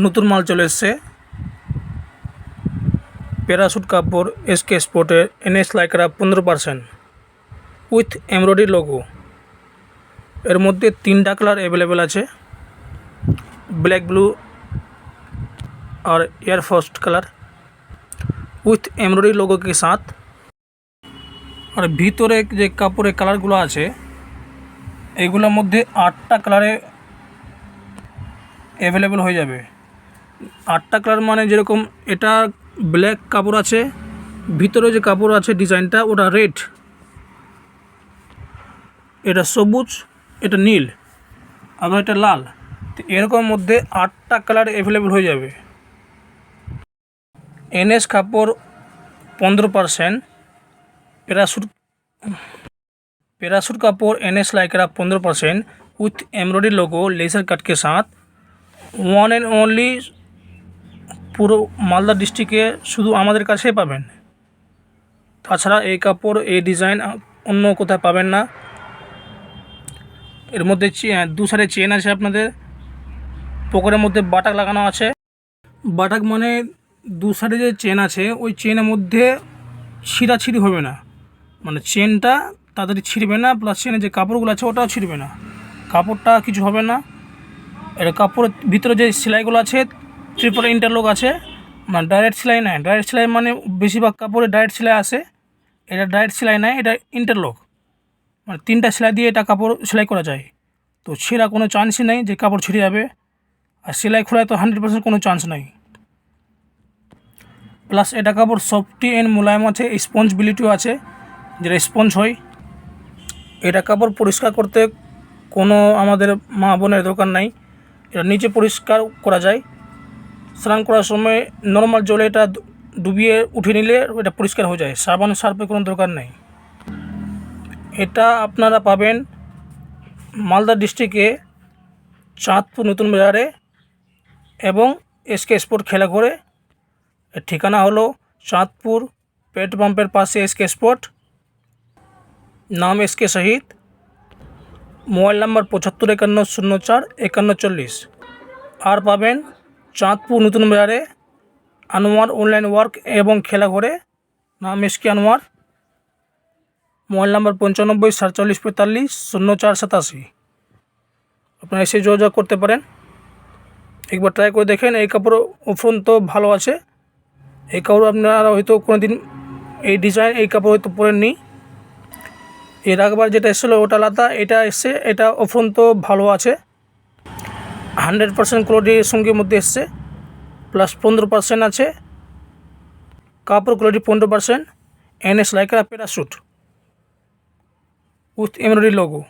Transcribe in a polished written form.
নতুন মাল চলে এসছে প্যারাশুট কাপড় এসকে স্পোর্টের NS lycra 15% with embroidery logo. এর মধ্যে 3টা কালার अवेलेबल আছে, ব্ল্যাক, ব্লু और air first colour with embroidery logo के साथ। আর ভিতরে যে কাপড়ের কালারগুলো আছে এইগুলোর মধ্যে 8টা কালারে अवेलेबल হয়ে যাবে। 8টা কালার মানে যেরকম এটা ব্ল্যাক কাপড় আছে, ভিতরে যে কাপড় আছে ডিজাইনটা ওটা রেড, এটা সবুজ, এটা নীল, আবার এটা লাল। তো এরকম মধ্যে 8টা কালার अवेलेबल হয়ে যাবে। এনএস কাপড় 15%, पैराशूट कापड़ NS lycra 15% with embroidery logo laser cut के साथ। वन एंड ओनली পুরো মালদা ডিস্ট্রিক্টে শুধু আমাদের কাছেই পাবেন। তাছাড়া এই কাপড় এই ডিজাইন অন্য কোথাও পাবেন না। এর মধ্যে দু সাইডে চেন আছে, আপনাদের পকেটের মধ্যে বাটাক লাগানো আছে। বাটাক মানে দু সাইডে যে চেন আছে ওই চেনের মধ্যে ছিঁড়াছিঁড়ি হবে না, মানে চেনটা তাড়াতাড়ি ছিঁড়বে না, প্লাস চেনের যে কাপড়গুলো আছে ওটাও ছিঁড়বে না, কাপড়টা কিছু হবে না। এটা কাপড়ের ভিতরে যে সেলাইগুলো আছে ট্রিপল ইন্টারলক আছে, মানে ডাইরেক্ট সেলাই নাই। ডাইরেক্ট সেলাই মানে বেশিরভাগ কাপড়ে ডাইরেক্ট সেলাই আসে, এটা ডাইরেক্ট সেলাই নাই, এটা ইন্টারলক, মানে 3টা সেলাই দিয়ে এটা কাপড় সেলাই করা যায়। তো ছেঁড়া কোনো চান্সই নেই যে কাপড় ছিঁড়ে যাবে, আর সেলাই খোলায় তো 100% কোনো চান্স নাই। প্লাস এটা কাপড় সফটি অ্যান্ড মোলায়েম আছে, স্পঞ্জবিলিটিও আছে, যেটা স্পঞ্জ হয়। এটা কাপড় পরিষ্কার করতে কোনো আমাদের মা বোনের দরকার নাই, এটা নিচে পরিষ্কার করা যায়। স্নান করার সময় নর্মাল জলে এটা ডুবিয়ে উঠে নিলে এটা পরিষ্কার হয়ে যায়, সাবান সার্ফের কোনো দরকার নেই। এটা আপনারা পাবেন মালদা ডিস্ট্রিক্টে চাঁদপুর নতুন বাজারে এবং এসকে স্পোর্ট খেলাঘরে। এর ঠিকানা হলো চাঁদপুর পেট্রোল পাম্পের পাশে এসকে স্পোর্ট, নাম এসকে শহীদ, মোবাইল নাম্বার 7551045140। আর পাবেন চাঁদপুর নতুন বাজারে আনোয়ার অনলাইন ওয়ার্ক এবং খেলাঘরে, নাম এসকে আনোয়ার, মোবাইল নাম্বার 954745400487। আপনারা এসে যোগাযোগ করতে পারেন, একবার ট্রাই করে দেখেন। এই কাপড় উপরন্ত ভালো আছে, এই কাপড় আপনারা হয়তো কোনো দিন এই ডিজাইন এই কাপড় হয়তো পরেননি। এর আগবার যেটা এসেছিলো ওটা আলাদা, এটা এসছে, এটা উপরন্ত ভালো আছে, 100% কোয়ালিটির সঙ্গে মধ্যে এসছে, প্লাস 15% আছে, কাপড় quality 15%। NS Lycra parachute with embroidery logo.